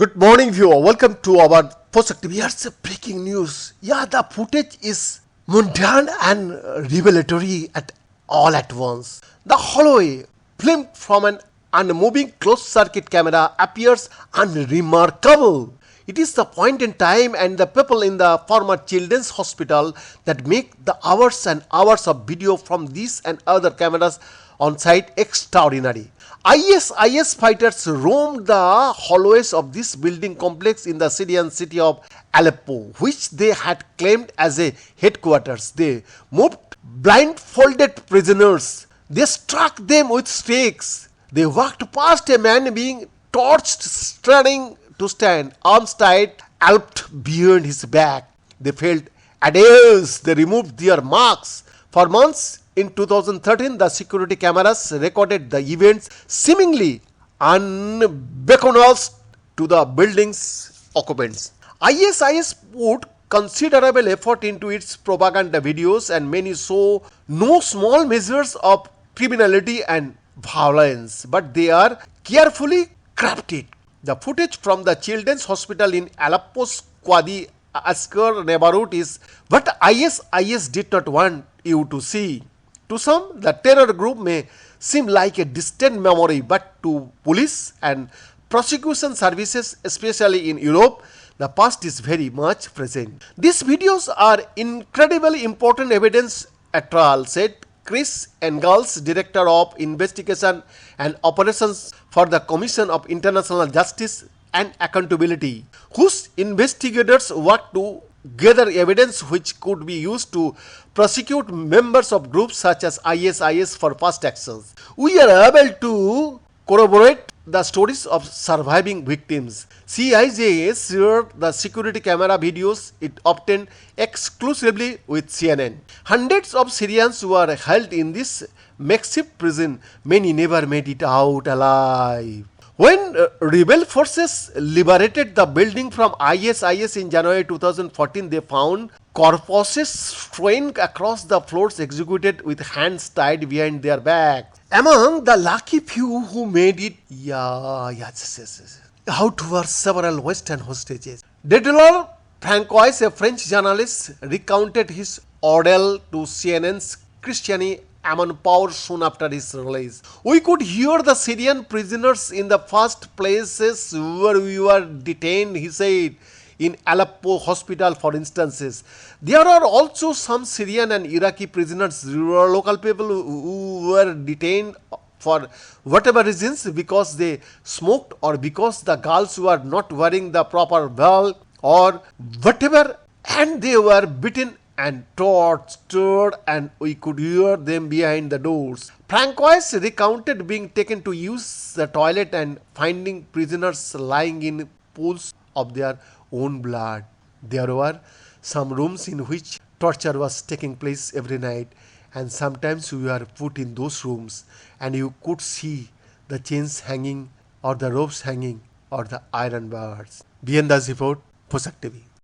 Good morning, viewer. Welcome to our post. Here's the breaking news. Yeah, the footage is mundane and revelatory at once. The hallway, filmed from an unmoving closed-circuit camera, appears unremarkable. It is the point in time and the people in the former children's hospital that make the hours and hours of video from these and other cameras on site extraordinary. IS fighters roamed the hallways of this building complex in the Syrian city of Aleppo, which they had claimed as a headquarters. They moved blindfolded prisoners. They struck them with stakes. They walked past a man being torched, struggling to stand, arms tied, alped behind his back. They felt at ease. They removed their masks. For months in 2013, the security cameras recorded the events seemingly unbeknownst to the building's occupants. IS put considerable effort into its propaganda videos, and many saw no small measures of criminality and violence, but they are carefully crafted. The footage from the children's hospital in Aleppo's Qadi Askar neighborhood is what IS did not want you to see. To some, the terror group may seem like a distant memory, but to police and prosecution services, especially in Europe, the past is very much present. These videos are incredibly important evidence at trial, said Chris Engels, Director of Investigation and Operations for the Commission of International Justice and Accountability, whose investigators work to gather evidence which could be used to prosecute members of groups such as IS for past actions. We are able to corroborate the stories of surviving victims. CIJ shared the security camera videos it obtained exclusively with CNN. Hundreds of Syrians were held in this makeshift prison. Many never made it out alive. When rebel forces liberated the building from IS in January 2014, they found corpses strewn across the floors, executed with hands tied behind their backs. Among the lucky few who made it, out were several Western hostages. Dédolore Francois, a French journalist, recounted his ordeal to CNN's Christiane Amanpour soon after his release. We could hear the Syrian prisoners in the first places where we were detained, he said, in Aleppo hospital for instances. There are also some Syrian and Iraqi prisoners, local people who were detained for whatever reasons, because they smoked or because the girls were not wearing the proper veil or whatever, and they were beaten and tortured, and we could hear them behind the doors. Francois recounted being taken to use the toilet and finding prisoners lying in pools of their own blood. There were some rooms in which torture was taking place every night, and sometimes we were put in those rooms and you could see the chains hanging or the ropes hanging or the iron bars. Beyond the report, Posak TV.